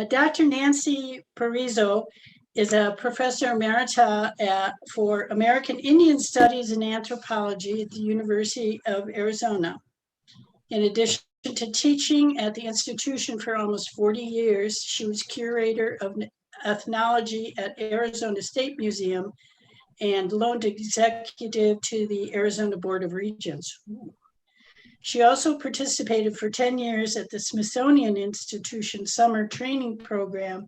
Dr. Nancy Parizo is a professor emerita for American Indian Studies and Anthropology at the University of Arizona. In addition to teaching at the institution for almost 40 years, she was curator of ethnology at Arizona State Museum and loaned executive to the Arizona Board of Regents. She also participated for 10 years at the Smithsonian Institution Summer Training Program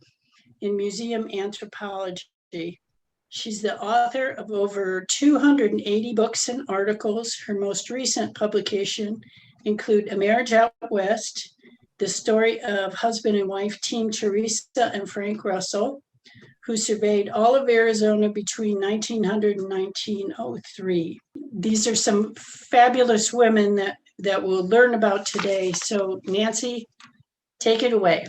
in Museum Anthropology. She's the author of over 280 books and articles. Her most recent publication include A Marriage Out West, the story of husband and wife team Teresa and Frank Russell, who surveyed all of Arizona between 1900 and 1903. These are some fabulous women that we'll learn about today. So Nancy, take it away.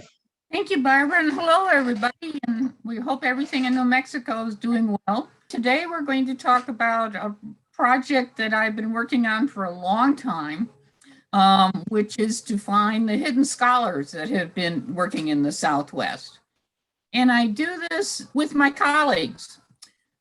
Thank you, Barbara, and hello, everybody. And we hope everything in New Mexico is doing well. Today, we're going to talk about a project that I've been working on for a long time, which is to find the hidden scholars that have been working in the Southwest. And I do this with my colleagues.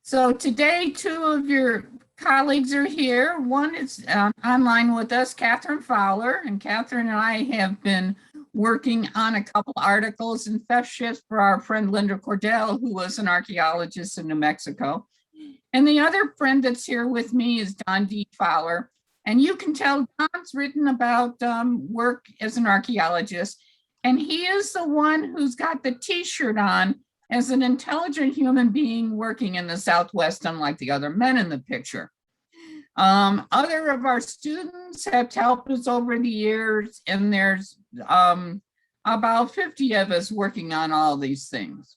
So today, two of your colleagues are here. One is online with us, Catherine Fowler, and Catherine and I have been working on a couple articles and theft shifts for our friend Linda Cordell, who was an archaeologist in New Mexico. And the other friend that's here with me is Don D. Fowler. And you can tell Don's written about work as an archaeologist. And he is the one who's got the t-shirt on as an intelligent human being working in the Southwest, unlike the other men in the picture. Other of our students have helped us over the years, and there's about 50 of us working on all these things.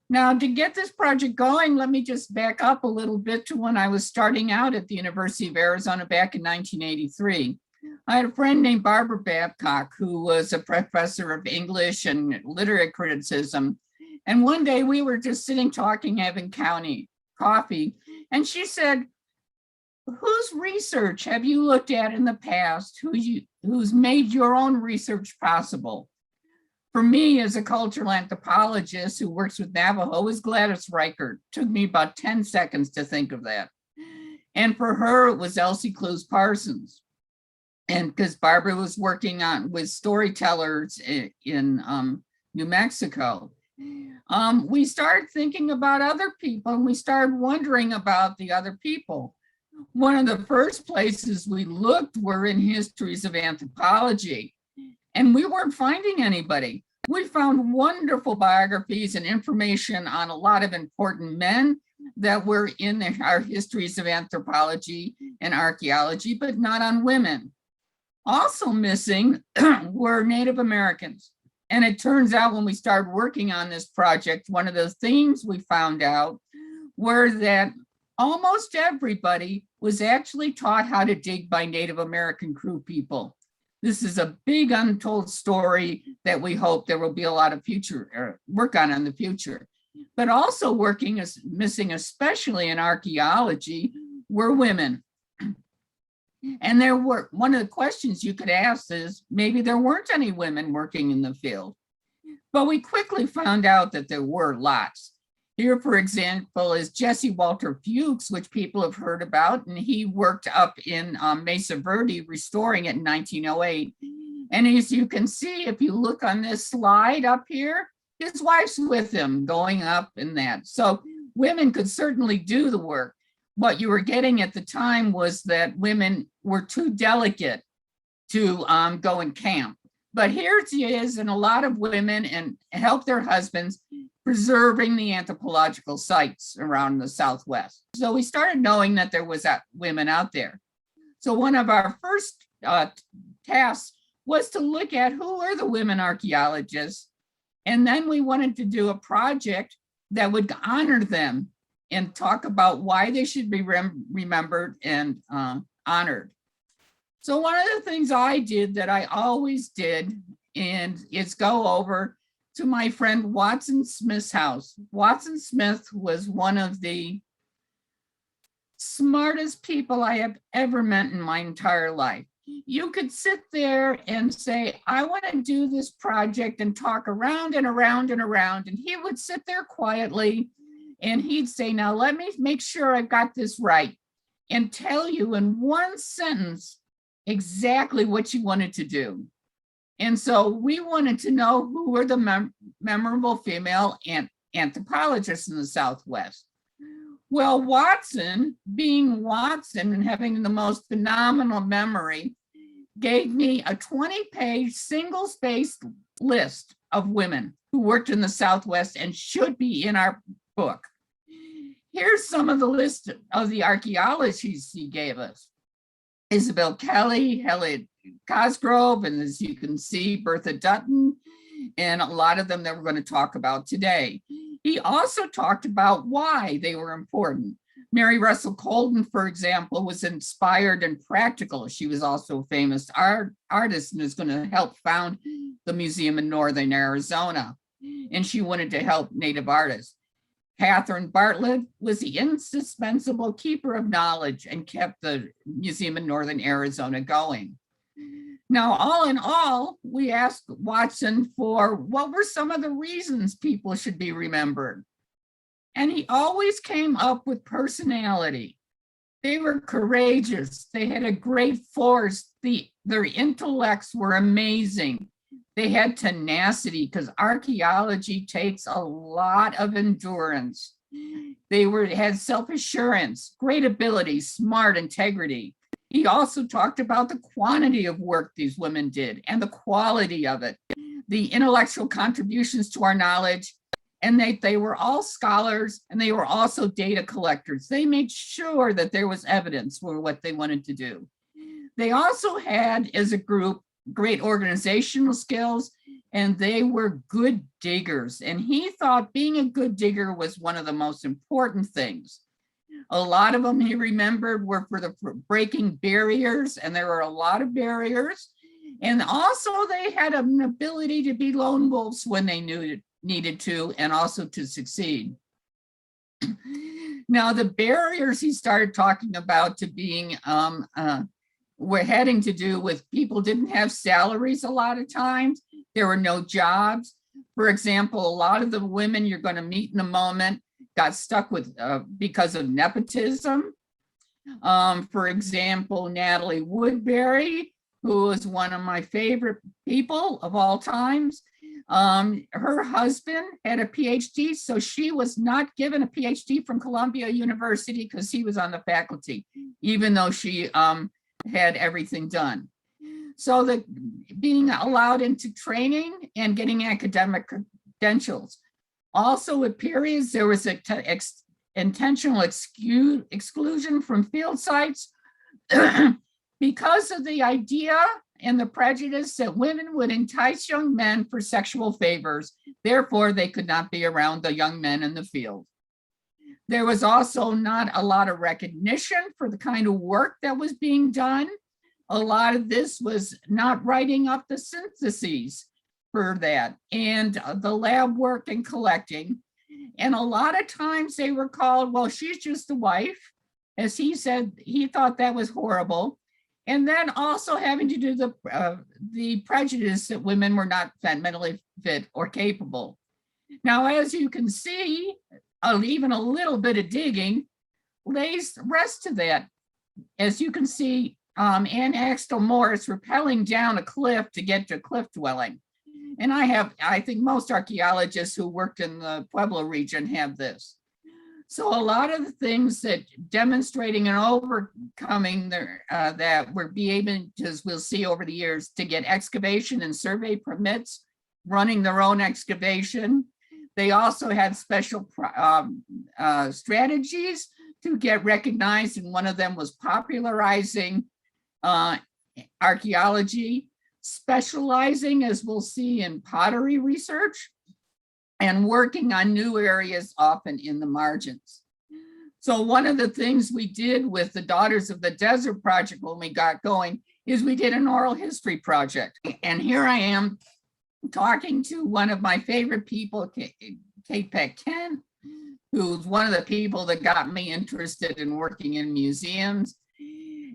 Now, to get this project going, let me just back up a little bit to when I was starting out at the University of Arizona back in 1983. I had a friend named Barbara Babcock, who was a professor of English and literary criticism. And one day we were just sitting talking, having coffee, and she said, whose research have you looked at in the past who's made your own research possible? For me, as a cultural anthropologist who works with Navajo, was Gladys Reichert. Took me about 10 seconds to think of that. And for her, it was Elsie Clues Parsons. And because Barbara was working with storytellers in New Mexico, we started thinking about other people, and we started wondering about the other people. One of the first places we looked were in histories of anthropology, and we weren't finding anybody. We found wonderful biographies and information on a lot of important men that were in our histories of anthropology and archaeology, but not on women. Also missing were Native Americans. And it turns out when we started working on this project, one of the themes we found out were that almost everybody was actually taught how to dig by Native American crew people. This is a big untold story that we hope there will be a lot of future work on in the future. But also missing, especially in archaeology, were women. And one of the questions you could ask is, maybe there weren't any women working in the field. But we quickly found out that there were lots. Here, for example, is Jesse Walter Fuchs, which people have heard about, and he worked up in Mesa Verde, restoring it in 1908. And as you can see, if you look on this slide up here, his wife's with him going up in that. So women could certainly do the work. What you were getting at the time was that women were too delicate to go and camp. But here she is, and a lot of women and help their husbands preserving the anthropological sites around the Southwest. So we started knowing that there was women out there. So one of our first tasks was to look at who are the women archaeologists. And then we wanted to do a project that would honor them and talk about why they should be remembered and honored. So one of the things I did that I always did is go over to my friend Watson Smith's house. Watson Smith was one of the smartest people I have ever met in my entire life. You could sit there and say, I want to do this project, and talk around and around and around. And he would sit there quietly and he'd say, now let me make sure I've got this right, and tell you in one sentence exactly what you wanted to do. And so we wanted to know who were the memorable female anthropologists in the Southwest. Well, Watson, being Watson and having the most phenomenal memory, gave me a 20-page single-spaced list of women who worked in the Southwest and should be in our book. Here's some of the list of the archaeologists he gave us. Isabel Kelly, Helen Cosgrove, and as you can see, Bertha Dutton, and a lot of them that we're going to talk about today. He also talked about why they were important. Mary Russell Colden, for example, was inspired and practical. She was also a famous artist and is going to help found the museum in northern Arizona. And she wanted to help Native artists. Catherine Bartlett was the indispensable keeper of knowledge and kept the museum in northern Arizona going. Now, all in all, we asked Watson for what were some of the reasons people should be remembered. And he always came up with personality. They were courageous. They had a great force. Their intellects were amazing. They had tenacity, because archaeology takes a lot of endurance. They had self-assurance, great ability, smart, integrity. He also talked about the quantity of work these women did and the quality of it, the intellectual contributions to our knowledge, and they were all scholars, and they were also data collectors. They made sure that there was evidence for what they wanted to do. They also had, as a group, great organizational skills, and they were good diggers. And he thought being a good digger was one of the most important things. A lot of them he remembered were for the breaking barriers, and there were a lot of barriers. And also they had an ability to be lone wolves when they needed to, and also to succeed. Now, the barriers he started talking about to being were having to do with people didn't have salaries a lot of times. There were no jobs. For example, a lot of the women you're going to meet in a moment got stuck with because of nepotism. For example, Natalie Woodbury, who is one of my favorite people of all times. Her husband had a PhD, so she was not given a PhD from Columbia University because he was on the faculty, even though she had everything done. So that being allowed into training and getting academic credentials. Also at periods, there was intentional exclusion from field sites because of the idea and the prejudice that women would entice young men for sexual favors. Therefore, they could not be around the young men in the field. There was also not a lot of recognition for the kind of work that was being done. A lot of this was not writing up the syntheses for that, and the lab work and collecting. And a lot of times they were called, well, she's just a wife. As he said, he thought that was horrible. And then also having to do the prejudice that women were not mentally fit or capable. Now, as you can see, even a little bit of digging lays rest to that. As you can see, Ann Axtell Morris rappelling down a cliff to get to cliff dwelling. And I think most archaeologists who worked in the Pueblo region have this. So a lot of the things that demonstrating and overcoming that we're being able, as we'll see over the years, to get excavation and survey permits, running their own excavation. They also had special strategies to get recognized, and one of them was popularizing archaeology, specializing, as we'll see, in pottery research, and working on new areas often in the margins. So one of the things we did with the Daughters of the Desert project when we got going is we did an oral history project. And here I am talking to one of my favorite people, Kate Peck-Kent, who's one of the people that got me interested in working in museums.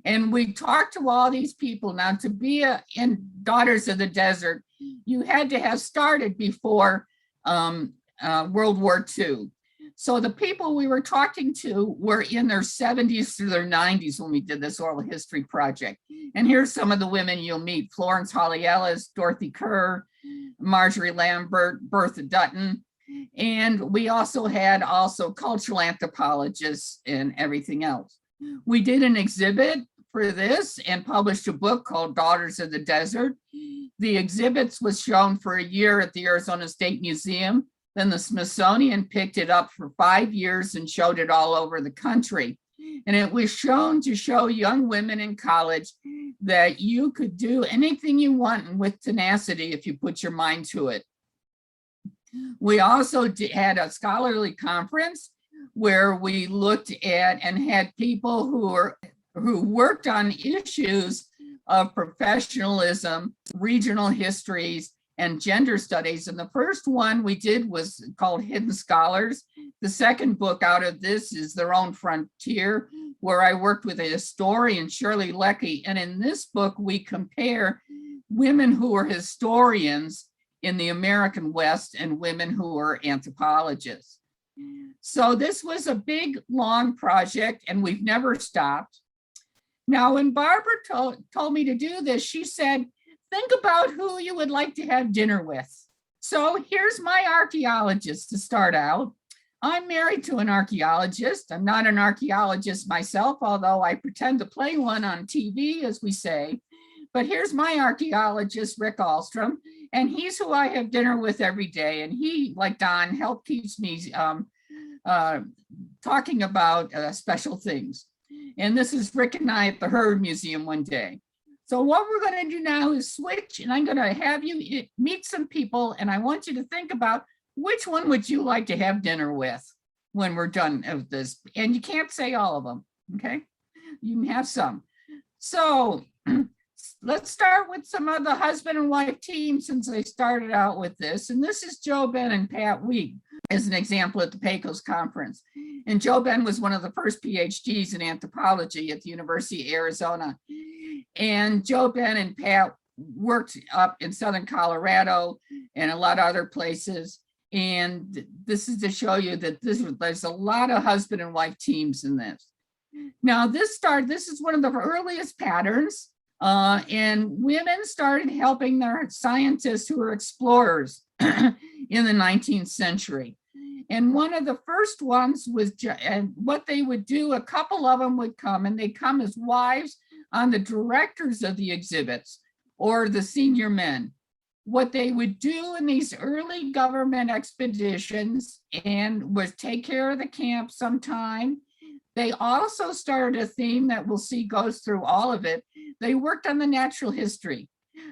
And we talked to all these people. Now, to be in Daughters of the Desert, you had to have started before World War II. So the people we were talking to were in their 70s through their 90s when we did this oral history project. And here's some of the women you'll meet: Florence Holly Ellis, Dorothy Kerr, Marjorie Lambert, Bertha Dutton. And we also had cultural anthropologists and everything else. We did an exhibit for this and published a book called Daughters of the Desert. The exhibits was shown for a year at the Arizona State Museum. Then the Smithsonian picked it up for 5 years and showed it all over the country. And it was shown to show young women in college that you could do anything you want with tenacity if you put your mind to it. We also had a scholarly conference where we looked at and had people who worked on issues of professionalism, regional histories, and gender studies. And the first one we did was called Hidden Scholars. The second book out of this is Their Own Frontier, where I worked with a historian, Shirley Leckie. And in this book, we compare women who were historians in the American West and women who were anthropologists. So this was a big, long project, and we've never stopped. Now, when Barbara told me to do this, she said, think about who you would like to have dinner with. So here's my archaeologist to start out. I'm married to an archaeologist. I'm not an archaeologist myself, although I pretend to play one on TV, as we say. But here's my archaeologist, Rick Ahlstrom, and he's who I have dinner with every day. And he, like Don, keeps me talking about special things. And this is Rick and I at the Herd Museum one day. So what we're going to do now is switch, and I'm going to have you meet some people, and I want you to think about which one would you like to have dinner with when we're done with this. And you can't say all of them, okay? You can have some. So let's start with some of the husband and wife team, since I started out with this. And this is Joe Ben and Pat Weig as an example at the Pecos conference. And Joe Ben was one of the first PhDs in anthropology at the University of Arizona. And Joe Ben and Pat worked up in Southern Colorado and a lot of other places. And this is to show you that there's a lot of husband and wife teams in this. Now this is one of the earliest patterns. And women started helping their scientists who were explorers in the 19th century. And one of the first ones was, and what they would do, a couple of them would come, and they come as wives on the directors of the exhibits or the senior men. What they would do in these early government expeditions and was take care of the camp sometime. They also started a theme that we'll see goes through all of it. They worked on the natural history,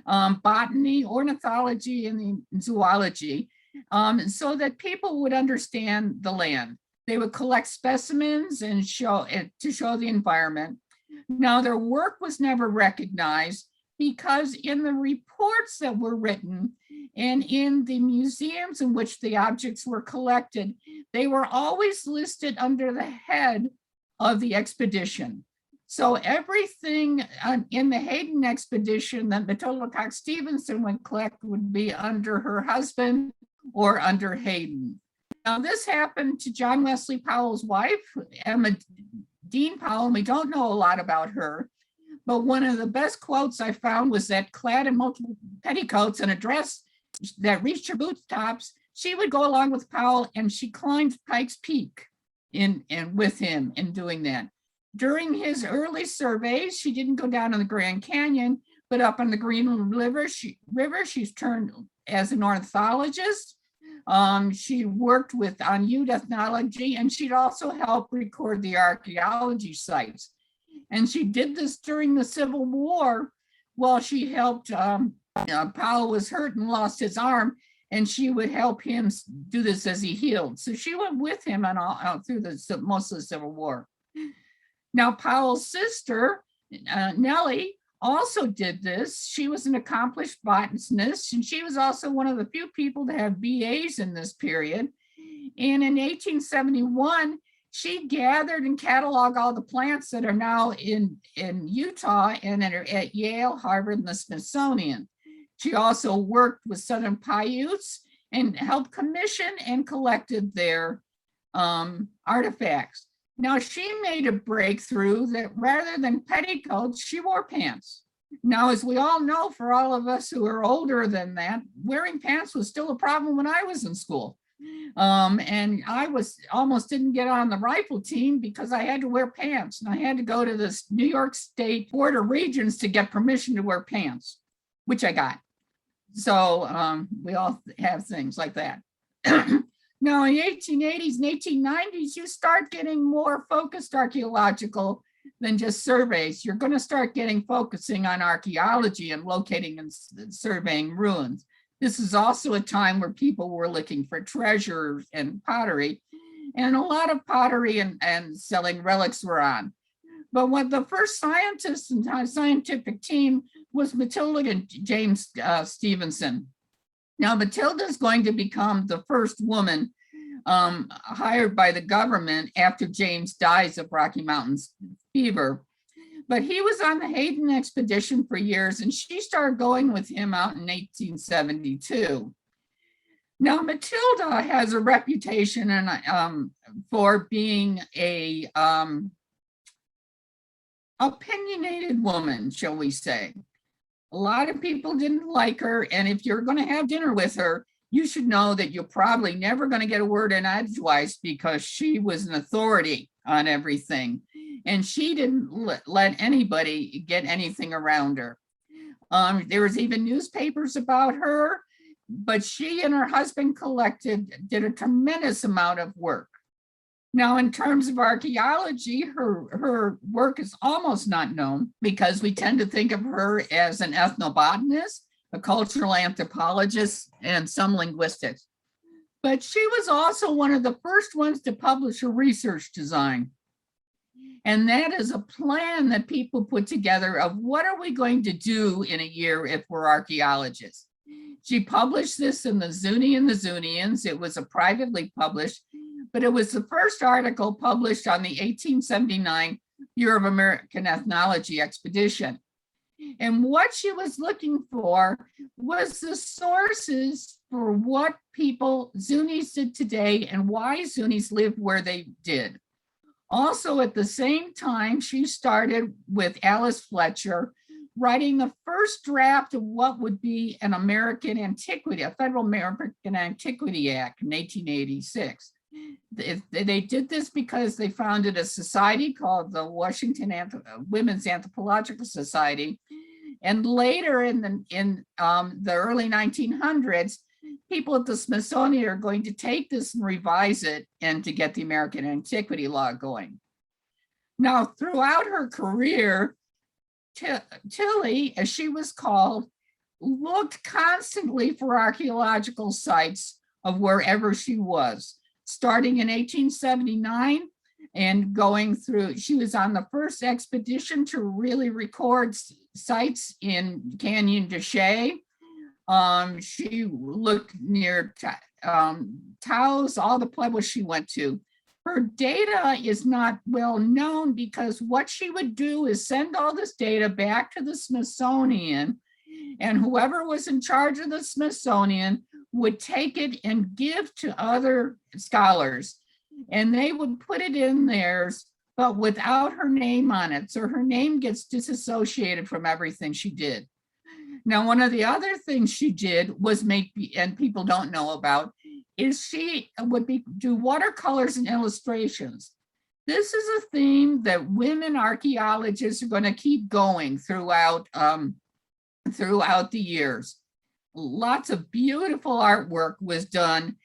botany, ornithology, and the zoology, so that people would understand the land. They would collect specimens and show the environment. Now, their work was never recognized because in the reports that were written and in the museums in which the objects were collected, they were always listed under the head of the expedition. So everything in the Hayden expedition that Matilda Cox Stevenson would collect would be under her husband or under Hayden. Now this happened to John Wesley Powell's wife, Emma Dean Powell, and we don't know a lot about her, but one of the best quotes I found was that clad in multiple petticoats and a dress that reached her boot tops, she would go along with Powell and she climbed Pikes Peak with him in doing that. During his early surveys, she didn't go down in the Grand Canyon, but up on the Greenland River, she's turned as an ornithologist. She worked on Ute ethnology, and she'd also help record the archaeology sites. And she did this during the Civil War while she helped, Powell was hurt and lost his arm, and she would help him do this as he healed. So she went with him through most of the Civil War. Now, Powell's sister, Nellie, also did this. She was an accomplished botanist, and she was also one of the few people to have BAs in this period. And in 1871, she gathered and cataloged all the plants that are now in Utah and that are at Yale, Harvard, and the Smithsonian. She also worked with Southern Paiutes and helped commission and collected their artifacts. Now, she made a breakthrough that rather than petticoats, she wore pants. Now, as we all know, for all of us who are older than that, wearing pants was still a problem when I was in school. And I almost didn't get on the rifle team because I had to wear pants. And I had to go to the New York State Board of Regents to get permission to wear pants, which I got. So we all have things like that. Now, in the 1880s and 1890s, you start getting more focused archaeological than just surveys. You're going to start focusing on archaeology and locating and surveying ruins. This is also a time where people were looking for treasures and pottery, and a lot of pottery and selling relics were on. But what the first scientists and scientific team was Matilda and James Stevenson. Now, Matilda is going to become the first woman hired by the government after James dies of Rocky Mountains fever. But he was on the Hayden expedition for years, and she started going with him out in 1872. Now, Matilda has a reputation for being a opinionated woman, shall we say. A lot of people didn't like her, and if you're going to have dinner with her, you should know that you're probably never going to get a word in edgewise because she was an authority on everything, and she didn't let anybody get anything around her. There was even newspapers about her, but she and her husband did a tremendous amount of work. Now, in terms of archaeology, her work is almost not known because we tend to think of her as an ethnobotanist, a cultural anthropologist, and some linguistics. But she was also one of the first ones to publish a research design. And that is a plan that people put together of what are we going to do in a year if we're archaeologists. She published this in the Zuni and the Zunians. It was a privately published, but it was the first article published on the 1879 Bureau of American Ethnology expedition. And what she was looking for was the sources for what people, Zunis did today and why Zunis lived where they did. Also, at the same time, she started with Alice Fletcher writing the first draft of what would be an American Antiquity, a Federal American Antiquity Act in 1886. They did this because they founded a society called the Washington Women's Anthropological Society. And later in the early 1900s, people at the Smithsonian are going to take this and revise it and to get the American Antiquity Law going. Now, throughout her career, Tilly, as she was called, looked constantly for archaeological sites of wherever she was. Starting in 1879 and going through, she was on the first expedition to really record sites in Canyon de Chelly. She looked near Taos, all the pueblos she went to. Her data is not well known because what she would do is send all this data back to the Smithsonian, and whoever was in charge of the Smithsonian would take it and give to other scholars, and they would put it in theirs, but without her name on it. So her name gets disassociated from everything she did. Now, one of the other things she did was and people don't know about, is she would do watercolors and illustrations. This is a theme that women archaeologists are going to keep going throughout the years. Lots of beautiful artwork was done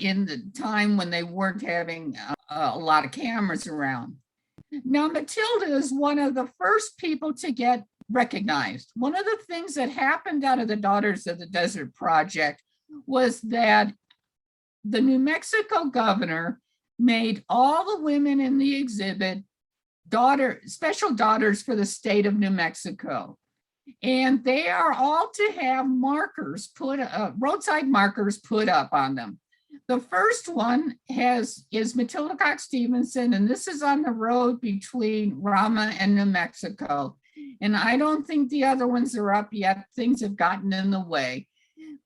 in the time when they weren't having a lot of cameras around. Now, Matilda is one of the first people to get recognized. One of the things that happened out of the Daughters of the Desert project was that the New Mexico governor made all the women in the exhibit special daughters for the state of New Mexico. And they are all to have markers roadside markers put up on them. The first one is Matilda Cox Stevenson, and this is on the road between Rama and New Mexico. And I don't think the other ones are up yet. Things have gotten in the way.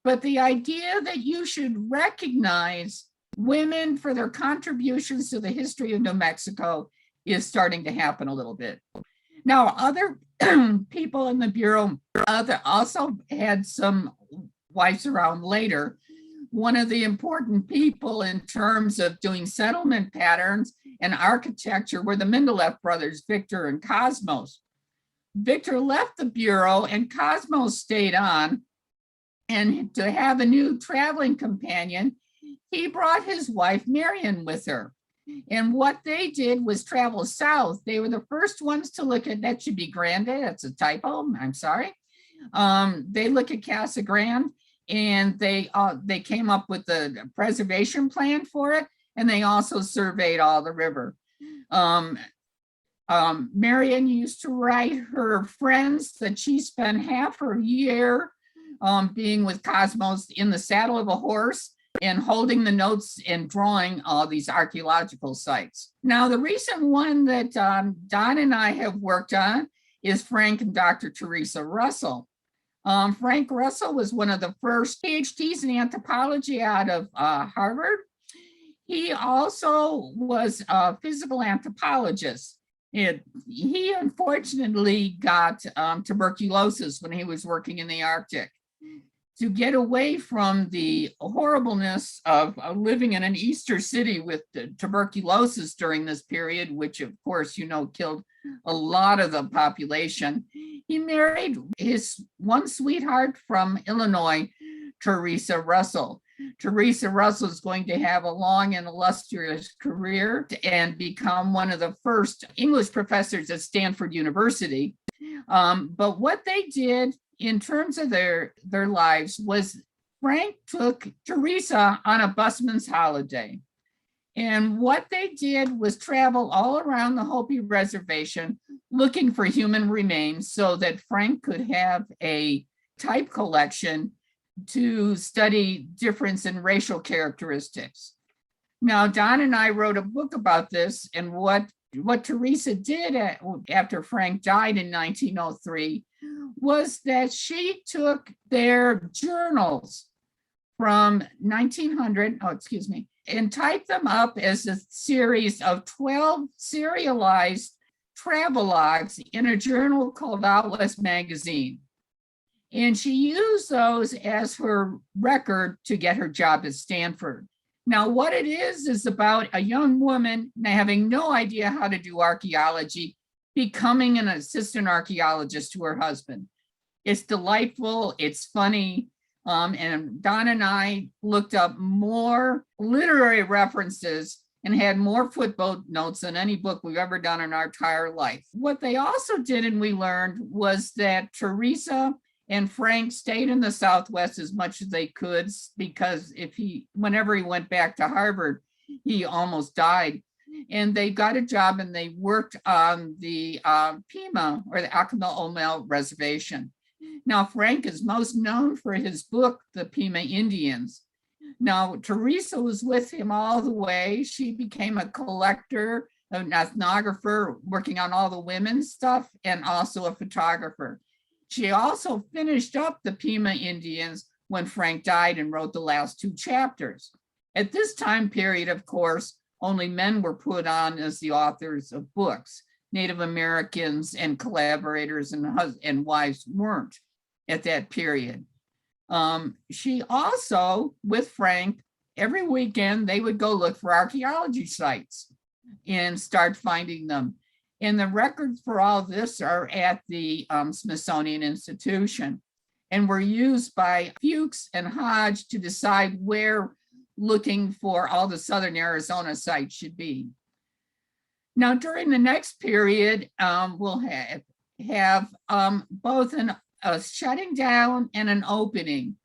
But the idea that you should recognize women for their contributions to the history of New Mexico is starting to happen a little bit. Now, other people in the Bureau also had some wives around later. One of the important people in terms of doing settlement patterns and architecture were the Mindeleff brothers, Victor and Cosmos. Victor left the Bureau and Cosmos stayed on. And to have a new traveling companion, he brought his wife Marion with her. And what they did was travel south. They were the first ones to look at, that should be Grande, that's a typo, I'm sorry. They look at Casa Grande, and they came up with the preservation plan for it, and they also surveyed all the river. Marion used to write her friends that she spent half her year being with Cosmos in the saddle of a horse and holding the notes and drawing all these archaeological sites. Now, the recent one that Don and I have worked on is Frank and Dr. Teresa Russell. Frank Russell was one of the first PhDs in anthropology out of Harvard. He also was a physical anthropologist. He unfortunately got tuberculosis when he was working in the Arctic. To get away from the horribleness of living in an Easter city with tuberculosis during this period, which of course, you know, killed a lot of the population, he married his one sweetheart from Illinois, Teresa Russell. Teresa Russell is going to have a long and illustrious career and become one of the first English professors at Stanford University. But what they did in terms of their lives was Frank took Teresa on a busman's holiday. And what they did was travel all around the Hopi Reservation looking for human remains so that Frank could have a type collection to study difference in racial characteristics. Now, Don and I wrote a book about this, and what Teresa did after Frank died in 1903 was that she took their journals from 1900, and typed them up as a series of 12 serialized travelogues in a journal called Out West Magazine. And she used those as her record to get her job at Stanford. Now, what it is about a young woman having no idea how to do archaeology, becoming an assistant archaeologist to her husband. It's delightful, it's funny, and Don and I looked up more literary references and had more footnotes than any book we've ever done in our entire life. What they also did, and we learned, was that Teresa and Frank stayed in the Southwest as much as they could, because whenever he went back to Harvard, he almost died. And they got a job and they worked on the Pima, or the Acoma Omel Reservation. Now, Frank is most known for his book, The Pima Indians. Now, Teresa was with him all the way. She became a collector, an ethnographer, working on all the women's stuff, and also a photographer. She also finished up the Pima Indians when Frank died and wrote the last 2 chapters. At this time period, of course, only men were put on as the authors of books. Native Americans and collaborators and wives weren't at that period. She also, with Frank, every weekend they would go look for archaeology sites and start finding them. And the records for all this are at the Smithsonian Institution, and were used by Fuchs and Hodge to decide where looking for all the Southern Arizona sites should be. Now, during the next period, we'll have both a shutting down and an opening.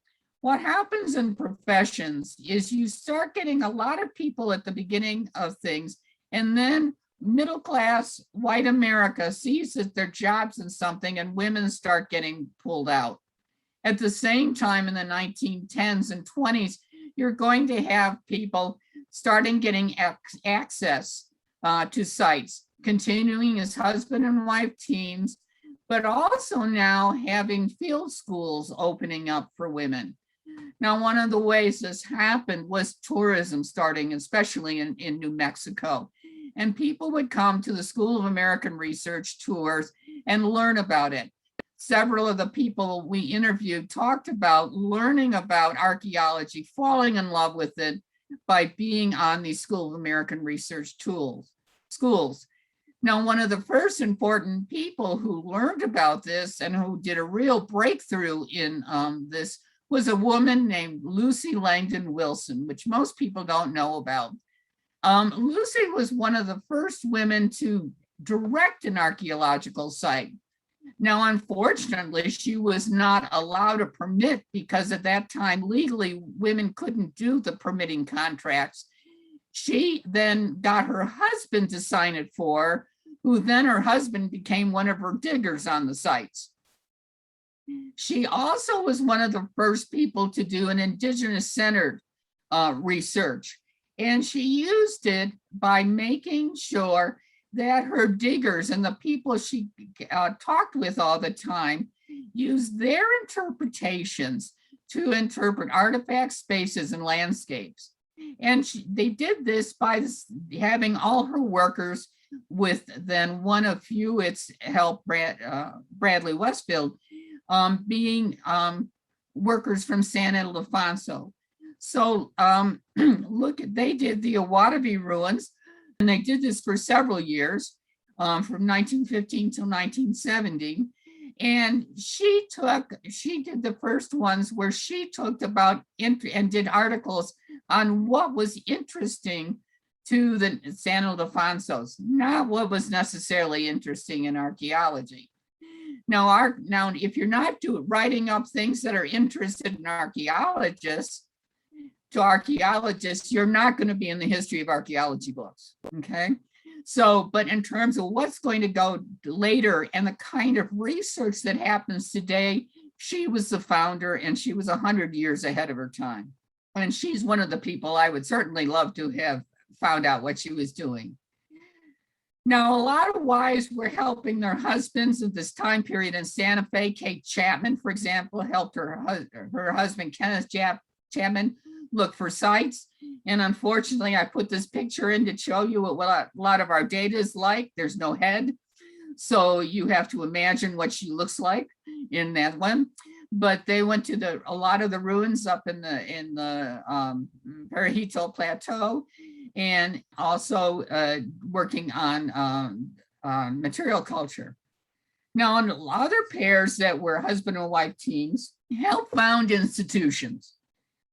What happens in professions is you start getting a lot of people at the beginning of things, and then middle class white America sees that their jobs in something, and women start getting pulled out. At the same time, in the 1910s and 20s, you're going to have people starting getting access to sites, continuing as husband and wife teams, but also now having field schools opening up for women. Now, one of the ways this happened was tourism starting, especially in New Mexico. And people would come to the School of American Research tours and learn about it. Several of the people we interviewed talked about learning about archaeology, falling in love with it by being on these School of American Research schools. Now, one of the first important people who learned about this and who did a real breakthrough in this was a woman named Lucy Langdon Wilson, which most people don't know about. Lucy was one of the first women to direct an archaeological site. Now, unfortunately, she was not allowed a permit because at that time, legally, women couldn't do the permitting contracts. She then got her husband to sign it for her, who then her husband became one of her diggers on the sites. She also was one of the first people to do an indigenous-centered research. And she used it by making sure that her diggers and the people she talked with all the time used their interpretations to interpret artifacts, spaces, and landscapes. And they did this by having all her workers with then one of Hewitt's help, Bradley Westfield, being workers from San Ildefonso. So look, they did the Awadabi ruins, and they did this for several years, from 1915 till 1970. And she did the first ones where she talked about and did articles on what was interesting to the San Ildefonsos, not what was necessarily interesting in archaeology. Now, if you're not writing up things that are interested in archaeologists, you're not going to be in the history of archaeology books, okay? So, but in terms of what's going to go later and the kind of research that happens today, she was the founder and she was 100 years ahead of her time. And she's one of the people I would certainly love to have found out what she was doing. Now, a lot of wives were helping their husbands at this time period in Santa Fe. Kate Chapman, for example, helped her husband, Kenneth Chapman, look for sites. And unfortunately, I put this picture in to show you what a lot of our data is like. There's no head. So you have to imagine what she looks like in that one. But they went to a lot of the ruins up in the Perejito Plateau, and also working on material culture. Now, on other pairs that were husband and wife teams helped found institutions.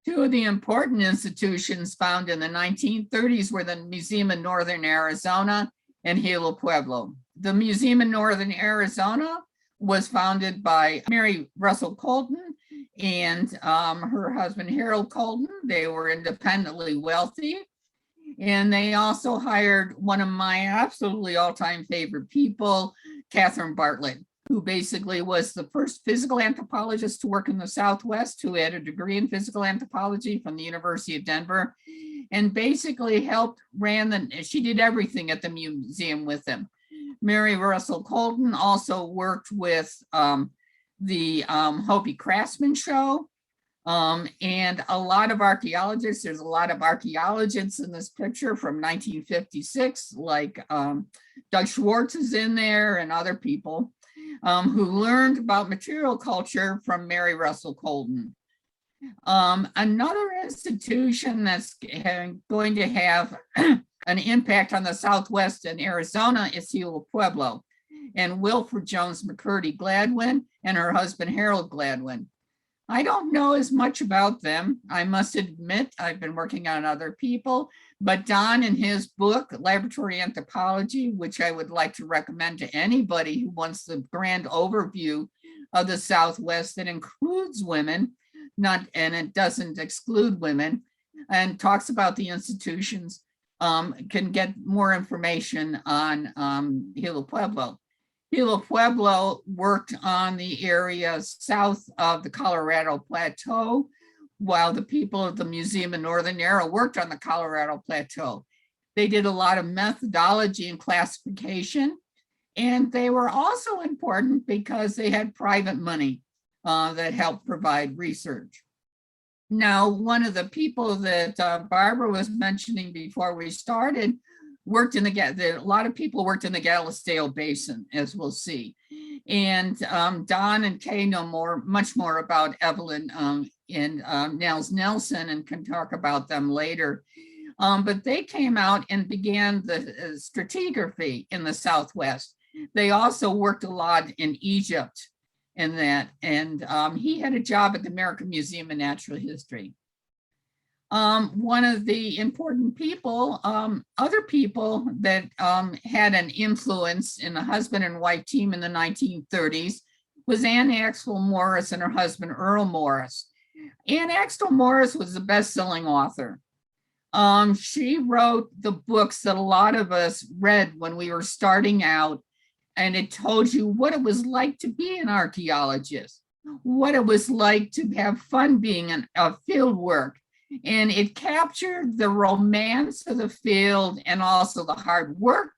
Two of the important institutions found in the 1930s were the Museum in Northern Arizona and Gila Pueblo. The Museum in Northern Arizona was founded by Mary Russell Colton and her husband, Harold Colton. They were independently wealthy. And they also hired one of my absolutely all-time favorite people, Catherine Bartlett, who basically was the first physical anthropologist to work in the Southwest, who had a degree in physical anthropology from the University of Denver, and basically she did everything at the museum with them. Mary Russell Colton also worked with the Hopi Craftsman Show, and a lot of archaeologists. There's a lot of archaeologists in this picture from 1956, like Doug Schwartz is in there and other people who learned about material culture from Mary Russell Colton. Another institution that's going to have an impact on the Southwest and Arizona is Gila Pueblo, and Wilfred Jones McCurdy Gladwin and her husband Harold Gladwin. I don't know as much about them. I must admit, I've been working on other people, but Don in his book, Laboratory Anthropology, which I would like to recommend to anybody who wants the grand overview of the Southwest that includes women, and it doesn't exclude women, and talks about the institutions, can get more information on Gila Pueblo. Gila Pueblo worked on the area south of the Colorado Plateau, while the people of the Museum of Northern Era worked on the Colorado Plateau. They did a lot of methodology and classification, and they were also important because they had private money that helped provide research. Now, one of the people that Barbara was mentioning before we started worked in a lot of people worked in the Galisteo Basin, as we'll see. And Don and Kay know much more about Evelyn and Nels Nelson, and can talk about them later. But they came out and began the stratigraphy in the Southwest. They also worked a lot in Egypt and that, and he had a job at the American Museum of Natural History. One of the important people, other people that had an influence in the husband and wife team in the 1930s was Anne Axtell Morris and her husband, Earl Morris. Anne Axtell Morris was a best-selling author. She wrote the books that a lot of us read when we were starting out, and it told you what it was like to be an archaeologist, what it was like to have fun being a field work. And it captured the romance of the field and also the hard work.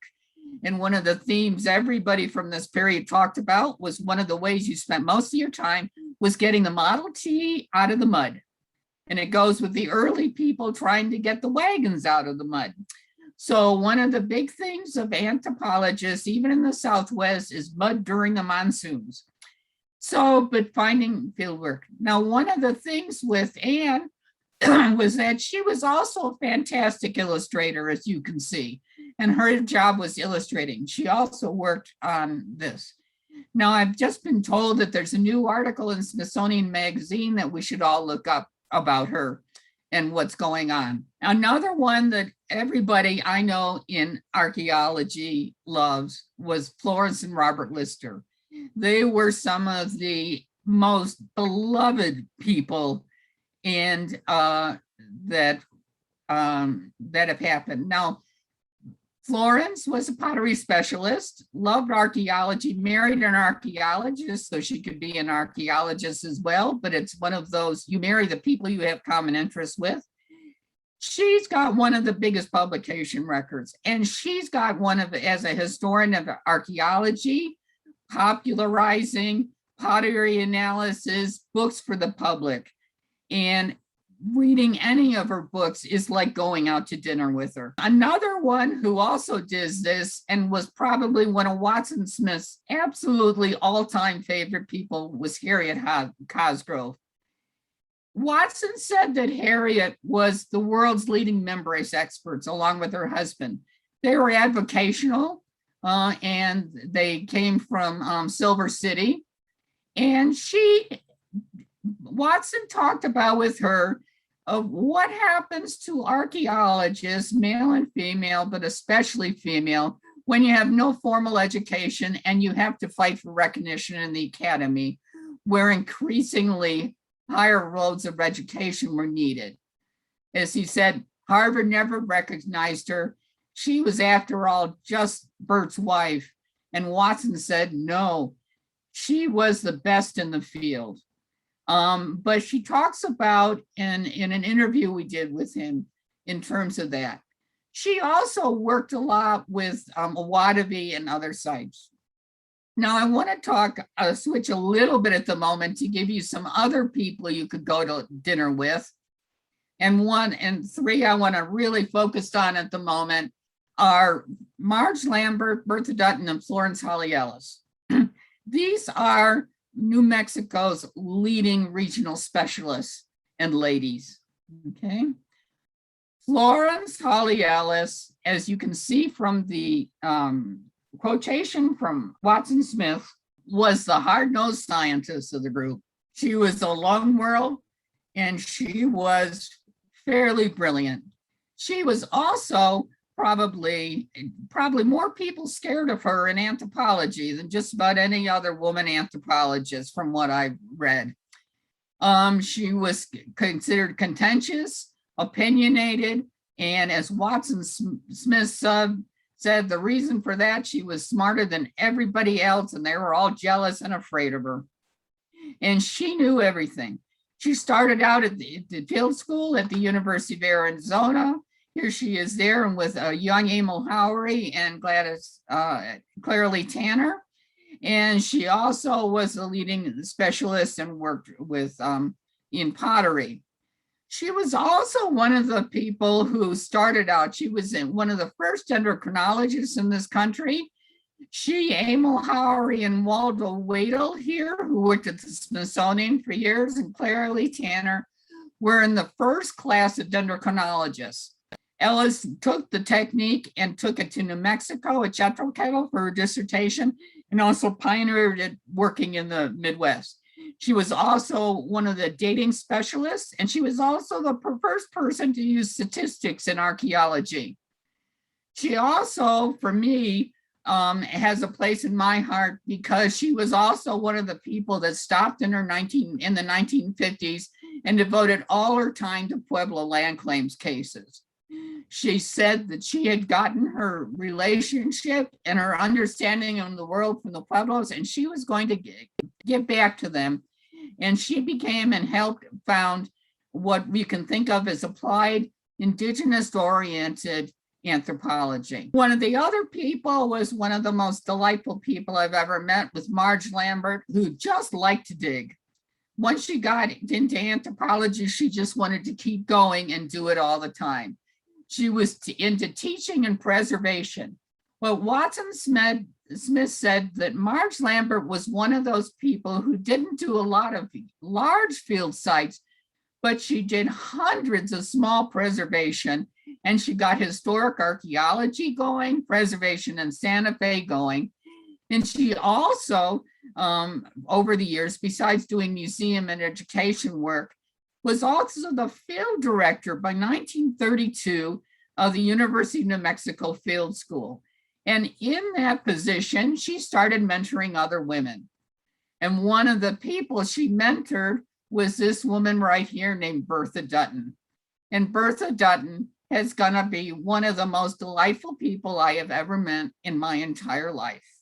And one of the themes everybody from this period talked about was one of the ways you spent most of your time was getting the Model T out of the mud. And it goes with the early people trying to get the wagons out of the mud. So one of the big things of anthropologists, even in the Southwest, is mud during the monsoons. So, but finding field work. Now, one of the things with Anne was that she was also a fantastic illustrator, as you can see, and her job was illustrating. She also worked on this. Now, I've just been told that there's a new article in Smithsonian Magazine that we should all look up about her and what's going on. Another one that everybody I know in archaeology loves was Florence and Robert Lister. They were some of the most beloved people and that have happened. Now, Florence was a pottery specialist, loved archaeology, married an archaeologist, so she could be an archaeologist as well, but it's one of those, you marry the people you have common interests with. She's got one of the biggest publication records, and she's got one of, as a historian of archaeology, popularizing pottery analysis, books for the public. And reading any of her books is like going out to dinner with her. Another one who also did this and was probably one of Watson Smith's absolutely all-time favorite people was Harriet Cosgrove. Watson said that Harriet was the world's leading membrace experts along with her husband. They were avocational and they came from Silver City. And Watson talked about with her of what happens to archaeologists, male and female, but especially female, when you have no formal education and you have to fight for recognition in the academy, where increasingly higher roads of education were needed. As he said, Harvard never recognized her. She was, after all, just Bert's wife. And Watson said, no, she was the best in the field. But she talks about in an interview we did with him in terms of that. She also worked a lot with Owadavie and other sites. Now I want to switch a little bit at the moment to give you some other people you could go to dinner with. And 1 and 3 I want to really focus on at the moment are Marge Lambert, Bertha Dutton, and Florence Holly Ellis. These are New Mexico's leading regional specialists and ladies, okay? Florence Holly Ellis, as you can see from the quotation from Watson Smith, was the hard-nosed scientist of the group. She was a lone world and she was fairly brilliant. She was also probably more people scared of her in anthropology than just about any other woman anthropologist from what I've read. She was considered contentious, opinionated, and as Watson Smith said, the reason for that, she was smarter than everybody else and they were all jealous and afraid of her. And she knew everything. She started out at the field school at the University of Arizona. Here she is there and with young Emil Howery and Clara Lee Tanner. And she also was a leading specialist and worked with in pottery. She was also one of the people who started out, she was one of the first endocrinologists in this country. She, Emil Howery, and Waldo Wadle here, who worked at the Smithsonian for years, and Clara Lee Tanner were in the first class of dendrochronologists. Ellis took the technique and took it to New Mexico at Quetzalcoatl for her dissertation, and also pioneered it working in the Midwest. She was also one of the dating specialists, and she was also the first person to use statistics in archaeology. She also, for me, has a place in my heart because she was also one of the people that stopped in the 1950s and devoted all her time to Pueblo land claims cases. She said that she had gotten her relationship and her understanding of the world from the Pueblos, and she was going to get back to them. And she became and helped found what we can think of as applied indigenous-oriented anthropology. One of the other people was one of the most delightful people I've ever met, was Marge Lambert, who just liked to dig. Once she got into anthropology, she just wanted to keep going and do it all the time. She was into teaching and preservation. Well, Watson Smith said that Marge Lambert was one of those people who didn't do a lot of large field sites, but she did hundreds of small preservation, and she got historic archaeology going, preservation in Santa Fe going. And she also, over the years, besides doing museum and education work, was also the field director by 1932 of the University of New Mexico Field School. And in that position, she started mentoring other women. And one of the people she mentored was this woman right here named Bertha Dutton. And Bertha Dutton is gonna be one of the most delightful people I have ever met in my entire life.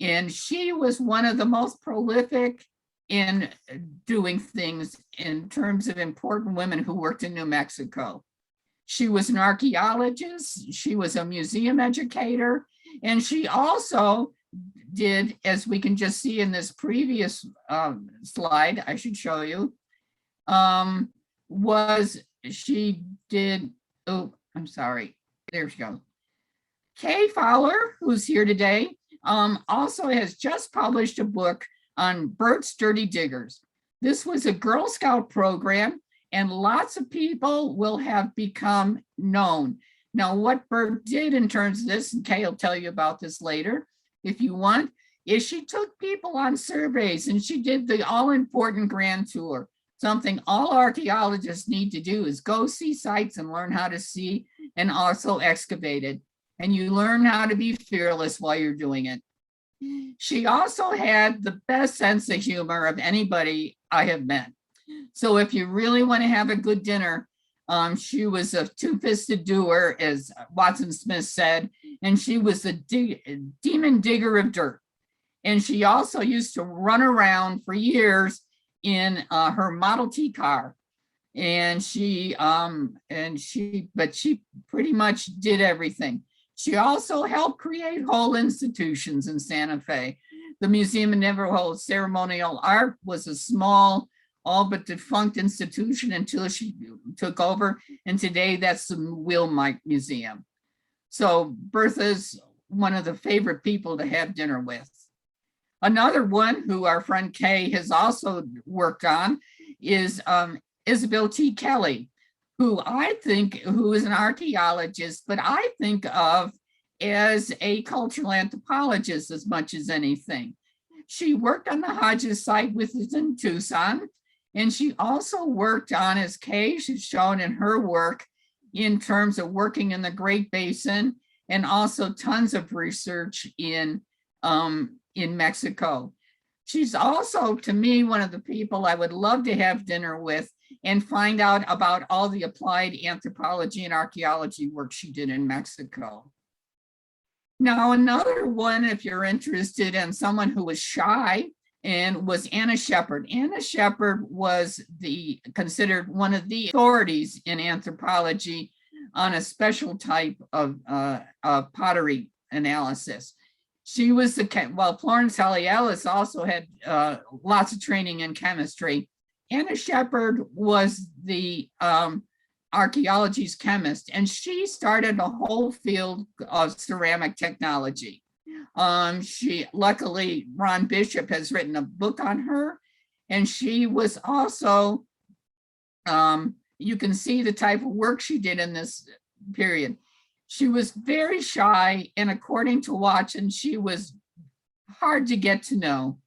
And she was one of the most prolific in doing things in terms of important women who worked in New Mexico. She was an archaeologist, she was a museum educator, and she also did, as we can just see in this previous slide, I should show you, she did, oh, I'm sorry, there she goes. Kay Fowler, who's here today, also has just published a book on Bert's Dirty Diggers. This was a Girl Scout program, and lots of people will have become known. Now, what Bert did in terms of this, and Kay will tell you about this later, if you want, is she took people on surveys and she did the all-important grand tour. Something all archaeologists need to do is go see sites and learn how to see and also excavate it. And you learn how to be fearless while you're doing it. She also had the best sense of humor of anybody I have met. So if you really want to have a good dinner, she was a two-fisted doer, as Watson Smith said, and she was a demon digger of dirt. And she also used to run around for years in her Model T car. And she pretty much did everything. She also helped create whole institutions in Santa Fe. The Museum of Navajo Ceremonial Art was a small, all but defunct institution until she took over. And today that's the Wilmite Museum. So Bertha's one of the favorite people to have dinner with. Another one who our friend Kay has also worked on is Isabel T. Kelly, who is an archaeologist, but I think of as a cultural anthropologist as much as anything. She worked on the Hodges site with us in Tucson, and she also worked on, as Kay has shown in her work, in terms of working in the Great Basin, and also tons of research in Mexico. She's also, to me, one of the people I would love to have dinner with and find out about all the applied anthropology and archaeology work she did in Mexico. Now, another one, if you're interested in someone who was shy, and was Anna Shepard. Anna Shepard was considered one of the authorities in anthropology on a special type of pottery analysis. She was Florence Halialis also had lots of training in chemistry. Anna Shepard was the archaeology's chemist, and she started a whole field of ceramic technology. Luckily, Ron Bishop has written a book on her, and she was also, you can see the type of work she did in this period. She was very shy, and according to Watson, she was hard to get to know.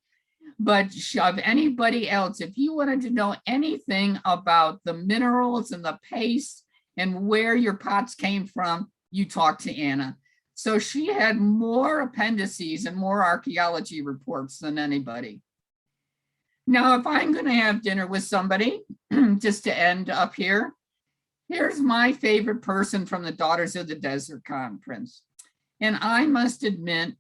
But of anybody else, if you wanted to know anything about the minerals and the paste and where your pots came from, you talk to Anna. So she had more appendices and more archaeology reports than anybody. Now, if I'm going to have dinner with somebody, just to end up here, here's my favorite person from the Daughters of the Desert Conference. And I must admit,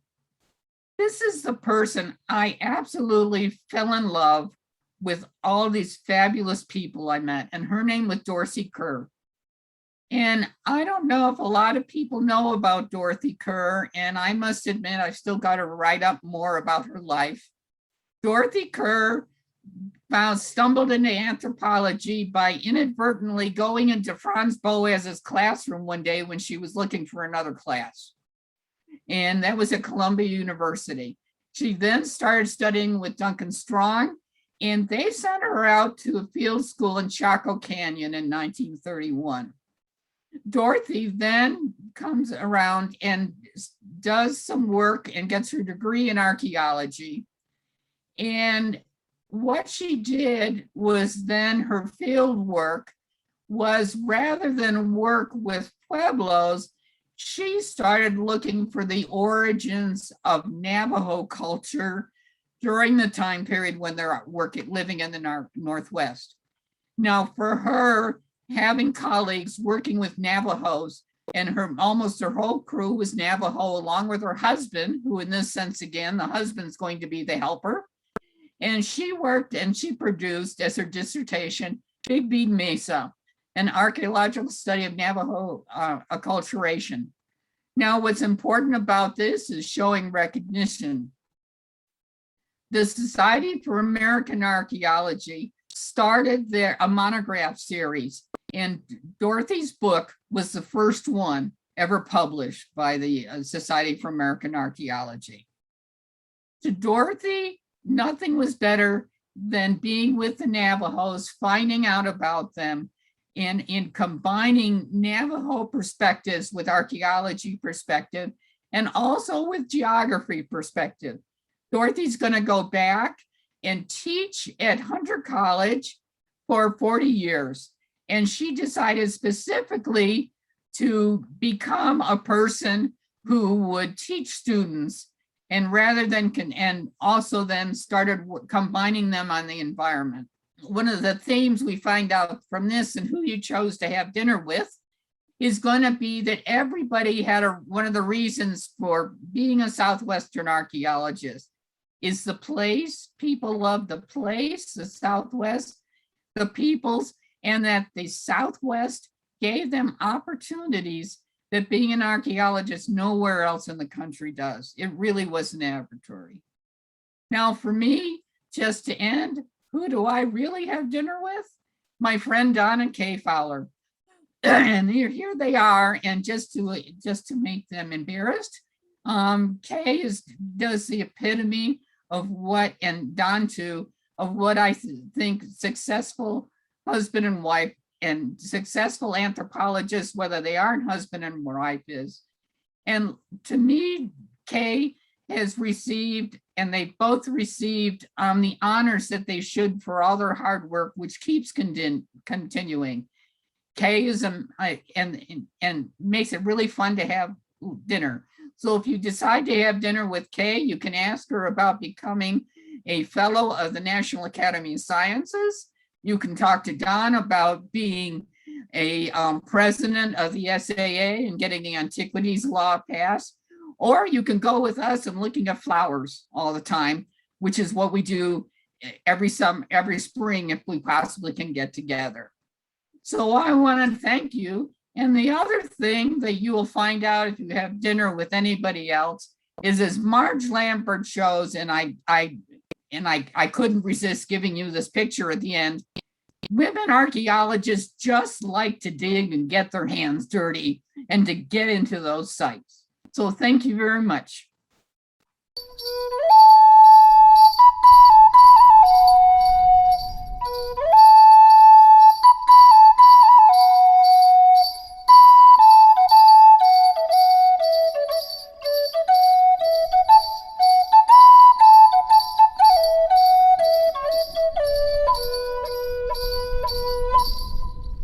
this is the person I absolutely fell in love with, all these fabulous people I met, and her name was Dorothy Kerr. And I don't know if a lot of people know about Dorothy Kerr, and I must admit I've still got to write up more about her life. Dorothy Kerr stumbled into anthropology by inadvertently going into Franz Boas's classroom one day when she was looking for another class. And that was at Columbia University. She then started studying with Duncan Strong, and they sent her out to a field school in Chaco Canyon in 1931. Dorothy then comes around and does some work and gets her degree in archaeology. And what she did was then her field work was, rather than work with Pueblos, she started looking for the origins of Navajo culture during the time period when they're living in the Northwest. Now, for her, having colleagues working with Navajos, and almost her whole crew was Navajo, along with her husband, who in this sense, again, the husband's going to be the helper. And she worked and she produced as her dissertation, Big Bead Mesa, an archaeological study of Navajo acculturation. Now, what's important about this is showing recognition. The Society for American Archaeology started a monograph series, and Dorothy's book was the first one ever published by the Society for American Archaeology. To Dorothy, nothing was better than being with the Navajos, finding out about them, and in combining Navajo perspectives with archaeology perspective, and also with geography perspective. Dorothy's going to go back and teach at Hunter College for 40 years. And she decided specifically to become a person who would teach students, and rather than and also then started combining them on the environment. One of the themes we find out from this and who you chose to have dinner with is going to be that everybody had one of the reasons for being a Southwestern archaeologist is the place. People love the place, the Southwest, the peoples, and that the Southwest gave them opportunities that being an archaeologist nowhere else in the country does. It really was an laboratory. Now for me, just to end, who do I really have dinner with? My friend Don and Kay Fowler. And here they are, and just to make them embarrassed, Kay does the epitome of what, and Don too, of what I think successful husband and wife and successful anthropologists, whether they aren't husband and wife, is. And to me, Kay has received, and they both received the honors that they should for all their hard work, which keeps continuing. Kay is and makes it really fun to have dinner. So if you decide to have dinner with Kay, you can ask her about becoming a fellow of the National Academy of Sciences. You can talk to Don about being a president of the SAA and getting the antiquities law passed. Or you can go with us and looking at flowers all the time, which is what we do every spring if we possibly can get together. So I want to thank you. And the other thing that you will find out if you have dinner with anybody else is, as Marge Lambert shows, and I couldn't resist giving you this picture at the end. Women archaeologists just like to dig and get their hands dirty and to get into those sites. So thank you very much.